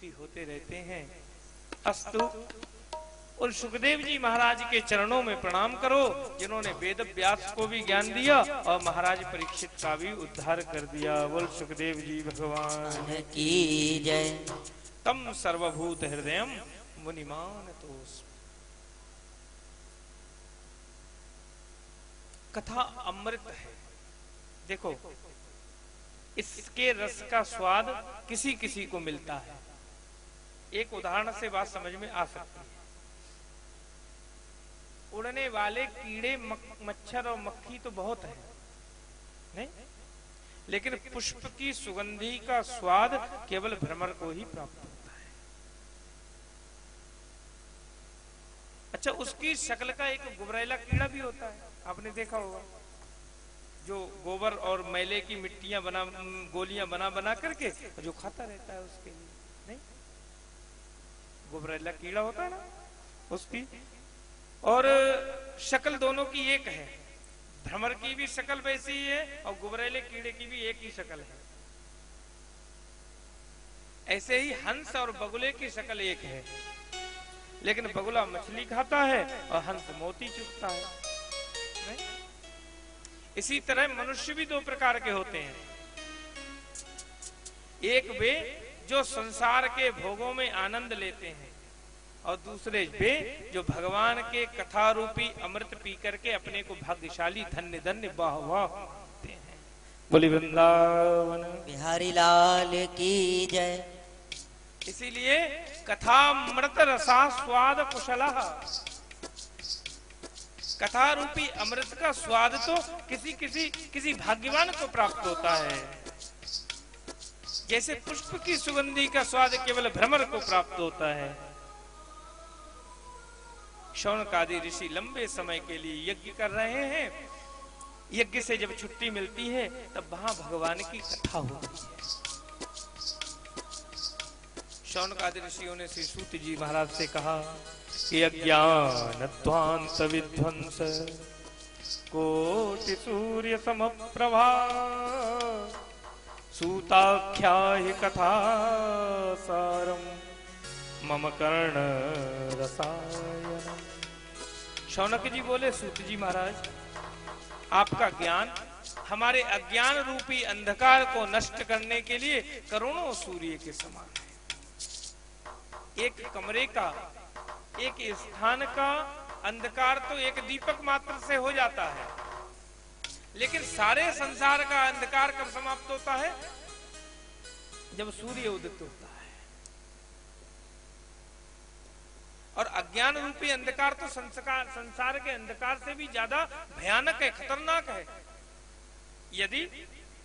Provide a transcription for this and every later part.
स्तुति होते रहते हैं। अस्तु। और सुखदेव जी महाराज के चरणों में प्रणाम करो, जिन्होंने वेद व्यास को भी ज्ञान दिया और महाराज परीक्षित का भी उद्धार कर दिया। बोल सुखदेव जी भगवान की जय। तम सर्वभूत हृदयम मुनिमान तोस। कथा अमृत है। देखो, इसके रस का स्वाद किसी किसी को मिलता है। एक उदाहरण से बात समझ में आ सकती है। उड़ने वाले कीड़े, मच्छर और मक्खी तो बहुत है, नहीं? लेकिन पुष्प की सुगंधी का स्वाद केवल भ्रमर को ही प्राप्त होता है। अच्छा, उसकी शक्ल का एक गुबरैला कीड़ा भी होता है, आपने देखा होगा, जो गोबर और मैले की मिट्टियां गोलियां बना बना करके जो खाता रहता है उसके लिए, नहीं? गुबरैला कीड़ा होता है ना, उसकी और शक्ल दोनों की एक है। भ्रमर की भी शक्ल वैसी ही है और गुबरैले कीड़े की भी एक ही शक्ल है। ऐसे ही हंस और बगुले की शक्ल एक है, लेकिन बगुला मछली खाता है और हंस मोती चुगता है, नहीं? इसी तरह मनुष्य भी दो प्रकार के होते हैं। एक वे जो संसार के भोगों में आनंद लेते हैं, और दूसरे वे जो भगवान के कथा रूपी अमृत पी करके अपने को भाग्यशाली धन्य धन्य वाह वाह होते हैं। बोली वृंदावन बिहारी लाल की जय। इसीलिए कथामृत रसा स्वाद कुशलः, कथा रूपी अमृत का स्वाद तो किसी भाग्यवान को प्राप्त होता है। जैसे पुष्प की सुगंधी का स्वाद केवल भ्रमर को प्राप्त होता है। शौनक आदि ऋषि लंबे समय के लिए यज्ञ कर रहे हैं। यज्ञ से जब छुट्टी मिलती है तब वहां भगवान की कथा होती है। शौनक आदि ऋषियों ने श्री सूत जी महाराज से कहा कि अज्ञान ध्वांत विध्वंस कोटि सूर्य समप्रभा सूताख्याहि कथा सारम मम कर्ण रसायनम। शौनक जी बोले, सूत जी महाराज, आपका ज्ञान हमारे अज्ञान रूपी अंधकार को नष्ट करने के लिए करोड़ों सूर्य के समान है। एक कमरे का, एक स्थान का अंधकार तो एक दीपक मात्र से हो जाता है, लेकिन सारे संसार का अंधकार कब समाप्त होता है? जब सूर्य उदित होता है। और अज्ञान रूपी अंधकार तो संसार के अंधकार से भी ज्यादा भयानक है, खतरनाक है। यदि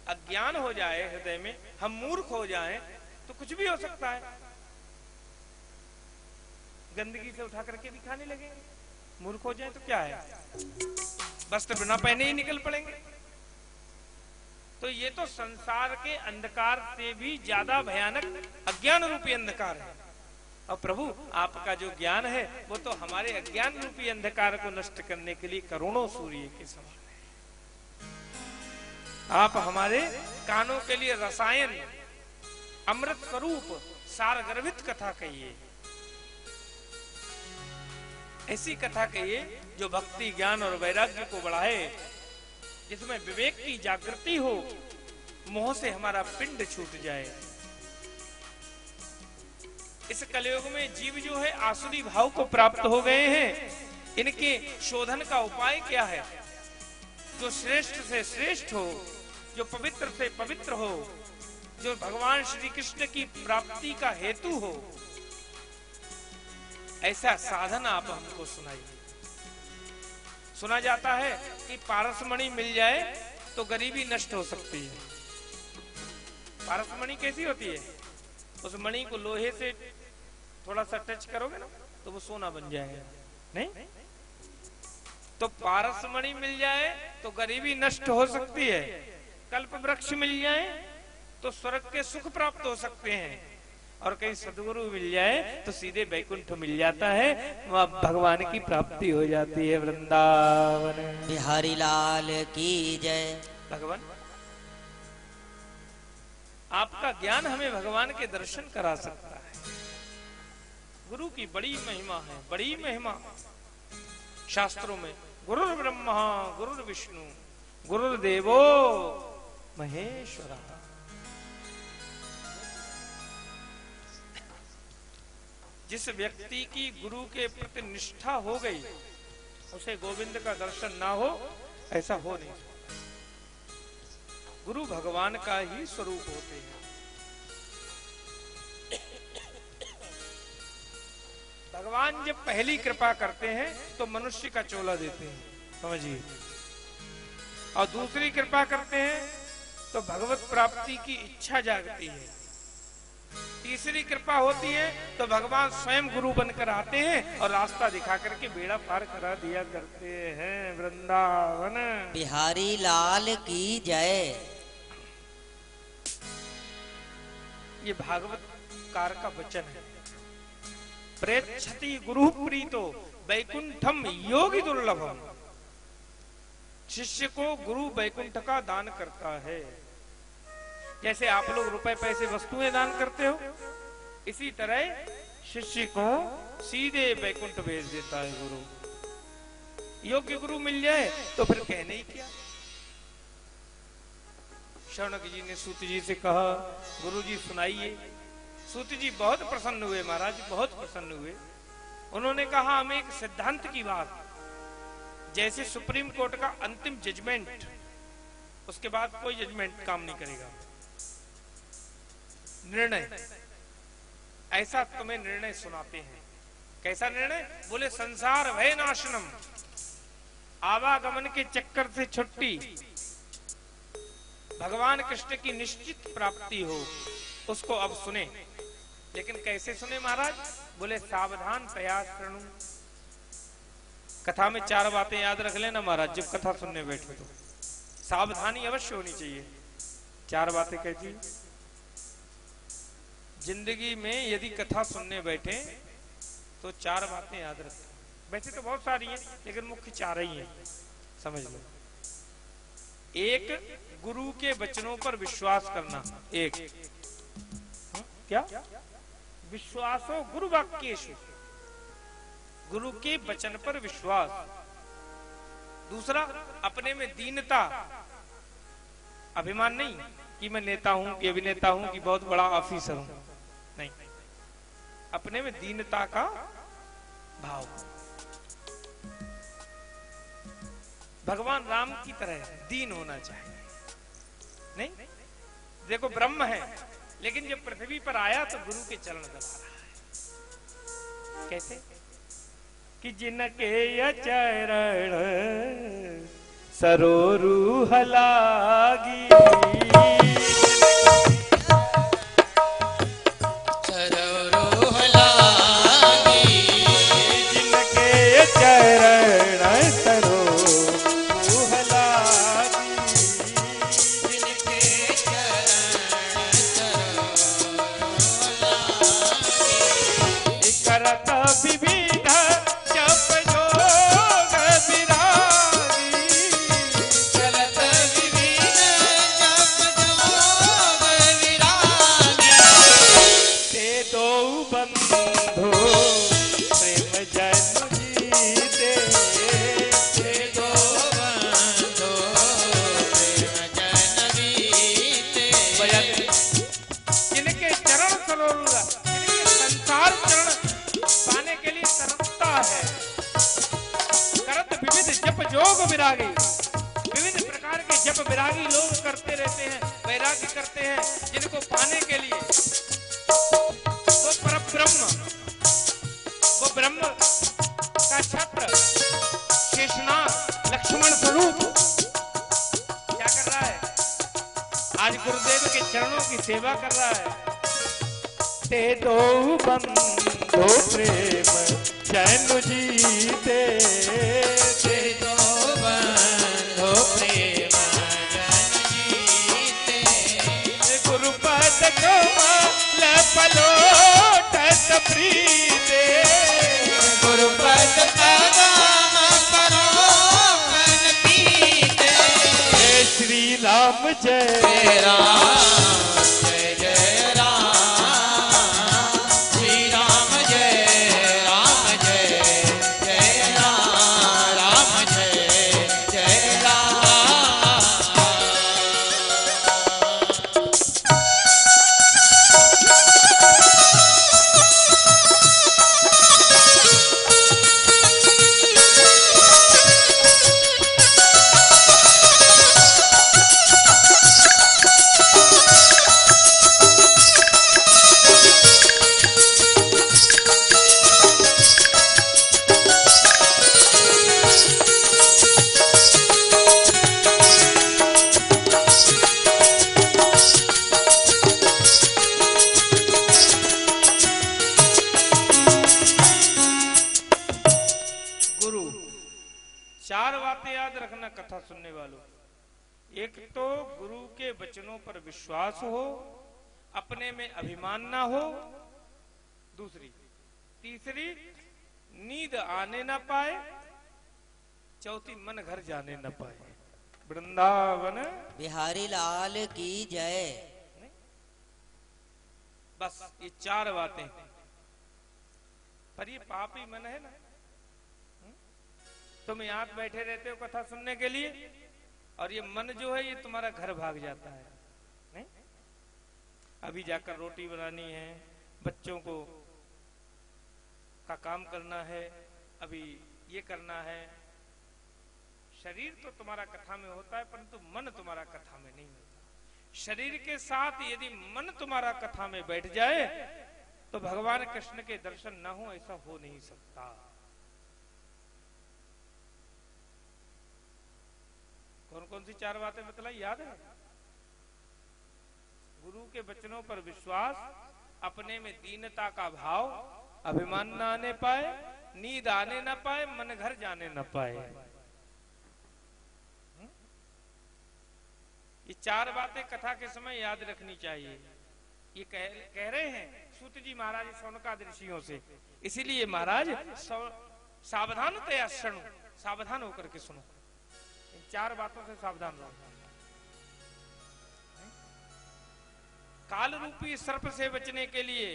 अज्ञान हो जाए हृदय में, हम मूर्ख हो जाएं, तो कुछ भी हो सकता है। गंदगी से उठा करके भी खाने लगेंगे। मूर्ख हो जाए तो क्या है, वस्त्र बिना पहने ही निकल पड़ेंगे। तो ये तो संसार के अंधकार से भी ज्यादा भयानक अज्ञान रूपी अंधकार है। और प्रभु, आपका जो ज्ञान है वो तो हमारे अज्ञान रूपी अंधकार को नष्ट करने के लिए करोड़ों सूर्य के समान है। आप हमारे कानों के लिए रसायन, अमृत स्वरूप, सार गर्भित कथा कहिए। ऐसी कथा कहिए जो भक्ति, ज्ञान और वैराग्य को बढ़ाए, जिसमें विवेक की जागृति हो, मोह से हमारा पिंड छूट जाए। इस कलयुग में जीव जो है आसुरी भाव को प्राप्त हो गए हैं। इनके शोधन का उपाय क्या है? जो श्रेष्ठ से श्रेष्ठ हो, जो पवित्र से पवित्र हो, जो भगवान श्री कृष्ण की प्राप्ति का हेतु हो, ऐसा साधन आप हमको सुनाइए। सुना जाता है कि पारसमणि मिल जाए तो गरीबी नष्ट हो सकती है। पारसमणि कैसी होती है? उस मणि को लोहे से थोड़ा सा टच करोगे ना तो वो सोना बन जाएगा, नहीं? तो पारसमणि मिल जाए तो गरीबी नष्ट हो सकती है। कल्प वृक्ष मिल जाए तो स्वर्ग के सुख प्राप्त हो सकते हैं। और कहीं सदगुरु मिल जाए तो सीधे वैकुंठ मिल जाता है, वहां भगवान की प्राप्ति हो जाती है। वृंदावन बिहारी लाल की जय। भगवान, आपका ज्ञान हमें भगवान के दर्शन करा सकता है। गुरु की बड़ी महिमा है, बड़ी महिमा शास्त्रों में। गुरुर् ब्रह्मा गुरुर् विष्णु गुरुर्देवो महेश्वरा। जिस व्यक्ति की गुरु के प्रति निष्ठा हो गई, उसे गोविंद का दर्शन ना हो, ऐसा हो नहीं सकता। गुरु भगवान का ही स्वरूप होते हैं। भगवान जब पहली कृपा करते हैं तो मनुष्य का चोला देते हैं, समझिए, और दूसरी कृपा करते हैं तो भगवत प्राप्ति की इच्छा जागती है। तीसरी कृपा होती है तो भगवान स्वयं गुरु बनकर आते हैं और रास्ता दिखा करके बेड़ा पार करा दिया करते हैं। वृंदावन बिहारी लाल की जय। ये भागवत कार का वचन है। प्रेक्षति गुरु प्रीतो वैकुंठम योगी दुर्लभम। शिष्य को गुरु वैकुंठ का दान करता है। जैसे आप लोग रुपए पैसे वस्तुएं दान करते हो, इसी तरह शिष्य को सीधे वैकुंठ भेज देता है गुरु। योग्य गुरु मिल जाए तो फिर कहने ही क्या। शौनक जी ने सूत जी से कहा, गुरु जी सुनाइए। सूत जी बहुत प्रसन्न हुए, महाराज बहुत प्रसन्न हुए। उन्होंने कहा, हमें एक सिद्धांत की बात, जैसे सुप्रीम कोर्ट का अंतिम जजमेंट, उसके बाद कोई जजमेंट काम नहीं करेगा, निर्णय, ऐसा तुम्हें निर्णय सुनाते हैं। कैसा निर्णय? बोले संसार भय नाशनम, आवागमन के चक्कर से छुट्टी, भगवान कृष्ण की निश्चित प्राप्ति हो, उसको अब सुने। लेकिन कैसे सुने महाराज? बोले सावधान प्रयास प्रणु। कथा में 4 बातें याद रख लेना महाराज, जब कथा सुनने बैठे तो सावधानी अवश्य होनी चाहिए। 4 बातें कैसी? जिंदगी में यदि कथा सुनने बैठे तो 4 बातें याद रखें। वैसे तो बहुत सारी हैं, लेकिन मुख्य 4 ही हैं, समझ लो। 1, गुरु के वचनों पर विश्वास करना। 1, क्या? विश्वासो गुरु वाक्येषु, गुरु के वचन पर विश्वास। दूसरा, अपने में दीनता, अभिमान नहीं कि मैं नेता हूं कि अभिनेता हूं कि बहुत बड़ा ऑफिसर हूं, नहीं, अपने में दीनता का भाव। भगवान राम की तरह दीन होना चाहिए। नहीं, देखो ब्रह्म है, लेकिन जब पृथ्वी पर आया तो गुरु के चरण दबा रहा है। कैसे? कि जिनके चरण सरोरूह लागी, सरोरूह लागी, जिनके चरण सरोरूह लागी, जिनके चरण सरोरूह लागी, करत विविध जप जोग विरागी, चलत विविध जप जोग विरागी, ते दो बंधो प्रेम जन जीते, ते दो बंधो प्रेम जन बीते, जिनके चरण सरोवर, जिनके संसार चरण पाने के लिए तरसता है। करत विविध जप जोग विरागी, विविध प्रकार के जप विरागी लोग करते रहते हैं, वैराग्य करते हैं, जिनको पाने के लिए वो परब्रह्म, वो ब्रह्म का छत्र शेषनाग लक्ष्मण स्वरूप क्या कर रहा है? आज गुरुदेव के चरणों की सेवा कर रहा है। ते दो बंधो प्रेम जन जीते, ते दो बंधो प्रेम जन जीते, गुरुपद कमल पलोटत प्रीते, गुरुपद कदम परोपन पीते, हे श्री राम जय जय राम जय जय राम, श्री राम जय बातें याद रखना कथा सुनने वालों। एक तो गुरु के वचनों पर विश्वास हो, अपने में अभिमान ना हो, दूसरी, तीसरी नींद आने ना पाए, चौथी मन घर जाने न पाए। वृंदावन बिहारी लाल की जय। बस ये 4 बातें। पर ये पापी मन है ना, तुम यहां बैठे रहते हो कथा सुनने के लिए, और ये मन जो है ये तुम्हारा घर भाग जाता है। नहीं, अभी जाकर रोटी बनानी है, बच्चों को का काम करना है, अभी ये करना है। शरीर तो तुम्हारा कथा में होता है, परंतु मन तुम्हारा कथा में नहीं होता। शरीर के साथ यदि मन तुम्हारा कथा में बैठ जाए तो भगवान कृष्ण के दर्शन ना हो, ऐसा हो नहीं सकता। कौन कौन सी 4 बातें बतलाई, याद है? गुरु के वचनों पर विश्वास, अपने में दीनता का भाव, अभिमान न आने पाए, नींद आने न पाए, मन घर जाने न पाए। ये 4 बातें कथा के समय याद रखनी चाहिए। ये कह रहे हैं सूत जी महाराज शौनकादि ऋषियों से, इसीलिए महाराज सावधानतया सुनो, सावधान होकर के सुनो। इन 4 बातों से सावधान रहो। काल रूपी सर्प से बचने के लिए,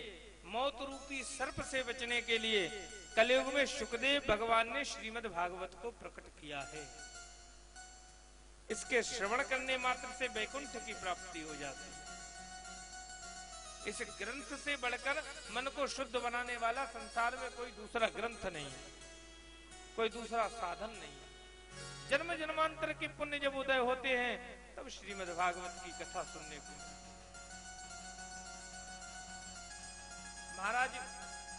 मौत रूपी सर्प से बचने के लिए कलयुग में सुखदेव भगवान ने श्रीमद् भागवत को प्रकट किया है। इसके श्रवण करने मात्र से वैकुंठ की प्राप्ति हो जाती है। इस ग्रंथ से बढ़कर मन को शुद्ध बनाने वाला संसार में कोई दूसरा ग्रंथ नहीं है, कोई दूसरा साधन नहीं है। जन्म जन्मांतर के पुण्य जब उदय होते हैं तब श्रीमद् भागवत की कथा सुनने को। महाराज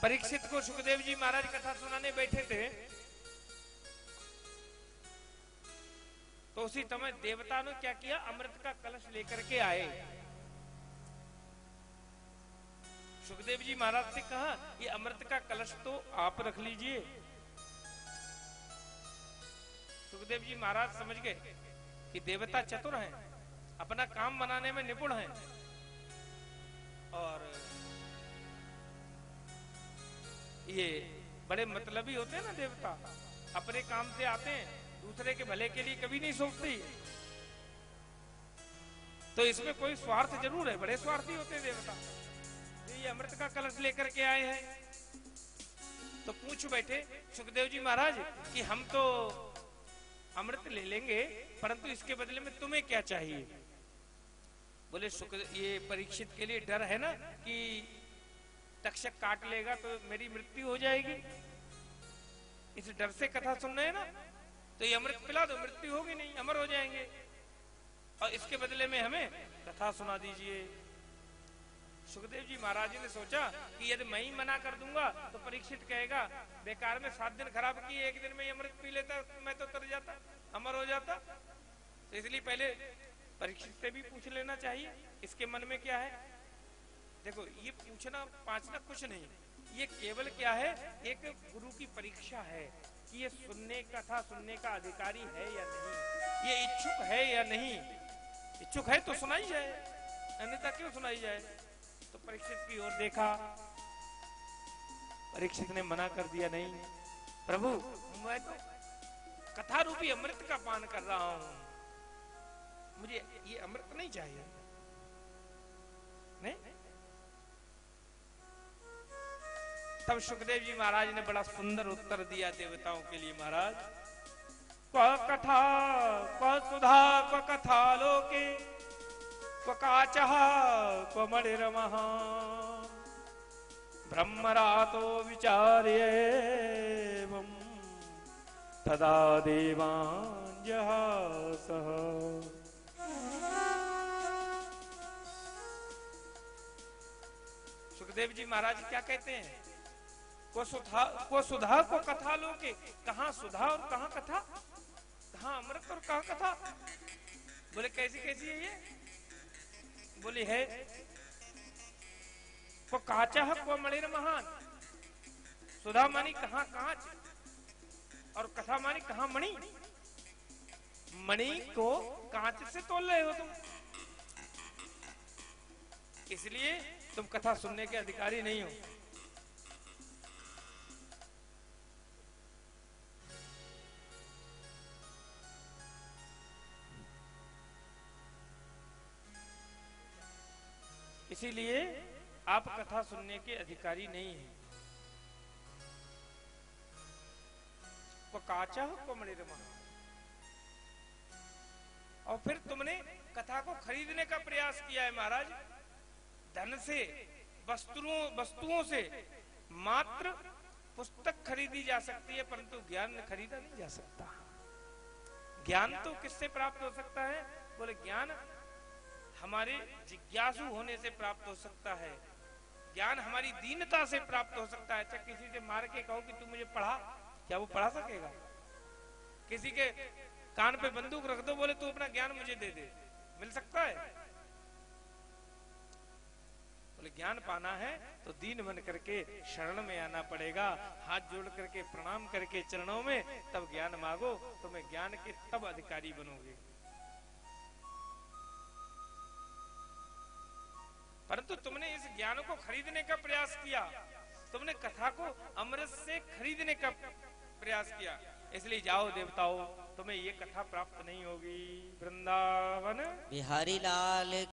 परीक्षित को सुखदेव जी महाराज कथा सुनाने बैठे थे, तो उसी समय देवता ने क्या किया, अमृत का कलश लेकर के आए। सुखदेव जी महाराज से कहा, ये अमृत का कलश तो आप रख लीजिए। सुखदेव जी महाराज समझ गए कि देवता चतुर हैं, अपना काम बनाने में निपुण हैं, और ये बड़े मतलबी होते हैं ना देवता, अपने काम से आते हैं, दूसरे के भले के लिए कभी नहीं सोचते। तो इसमें कोई स्वार्थ जरूर है, बड़े स्वार्थी होते हैं देवता। ये अमृत का कलश लेकर के आए हैं, तो पूछ बैठे सुखदेव जी महाराज कि हम तो अमृत ले लेंगे, परंतु इसके बदले में तुम्हें क्या चाहिए? बोले ये परीक्षित के लिए डर है ना कि तक्षक काट लेगा तो मेरी मृत्यु हो जाएगी, इस डर से कथा सुन रहे हैं ना, तो ये अमृत पिला दो, मृत्यु होगी नहीं, अमर हो जाएंगे, और इसके बदले में हमें कथा सुना दीजिए। सुखदेव जी महाराज जी ने सोचा कि यदि मैं ही मना कर दूंगा तो परीक्षित कहेगा बेकार में 7 दिन खराब किए, 1 दिन में अमृत पी लेता, मैं तो तर जाता, अमर हो जाता। तो इसलिए पहले परीक्षित से भी पूछ लेना चाहिए इसके मन में क्या है। देखो, ये पूछना पाछना कुछ नहीं, ये केवल क्या है, एक गुरु की परीक्षा है कि ये कथा सुनने का अधिकारी है या नहीं, ये इच्छुक है या नहीं। इच्छुक है तो सुनाई जाए, अन्यथा क्यों सुनाई जाए। तो परीक्षित की ओर देखा, परीक्षित ने मना कर दिया, नहीं प्रभु, मैं तो कथा रूपी अमृत का पान कर रहा हूं, मुझे ये अमृत नहीं चाहिए। नहीं? तब सुखदेव जी महाराज ने बड़ा सुंदर उत्तर दिया देवताओं के लिए। महाराज, क्व कथा क्व सुधा क्व कथा लोके क्व काचः क्व मणिर्मः ब्रह्मरातो विचार्येवं तदा देवान् जहासः। सुखदेव जी महाराज क्या कहते हैं, को सुधा को कथा लोके, कहां सुधा और कहां कथा, कहां अमृत और कहां कथा। बोले कैसी कैसी है ये? बोले है को काचा है को मणिर महान, सुधा मानी कहां कांच और कथा मानी कहां मणि। मणि को कांच से तोल रहे हो तुम, इसलिए तुम कथा सुनने के अधिकारी नहीं हो। इसीलिए आप कथा सुनने के अधिकारी नहीं हैं। वो काचा को मणिरमा, और फिर तुमने कथा को खरीदने का प्रयास किया है महाराज। धन से, वस्तुओं से मात्र पुस्तक खरीदी जा सकती है, परंतु ज्ञान खरीदा नहीं जा सकता। ज्ञान तो किससे प्राप्त हो सकता है? बोले ज्ञान हमारे जिज्ञासु होने से प्राप्त हो सकता है, ज्ञान हमारी दीनता से प्राप्त हो सकता है। अच्छा, किसी से मार के कहो कि तू मुझे पढ़ा, क्या वो पढ़ा सकेगा? किसी के कान पे बंदूक रख दो, बोले तू अपना ज्ञान मुझे दे दे, मिल सकता है? बोले ज्ञान पाना है तो दीन बन करके शरण में आना पड़ेगा, हाथ जोड़ करके प्रणाम करके चरणों में, तब ज्ञान मांगो, तुम्हें ज्ञान के तब अधिकारी बनोगे। परंतु तुमने इस ज्ञान को खरीदने का प्रयास किया, तुमने कथा को अमृत से खरीदने का प्रयास किया, इसलिए जाओ देवताओं, तुम्हें ये कथा प्राप्त नहीं होगी। वृंदावन बिहारी लाल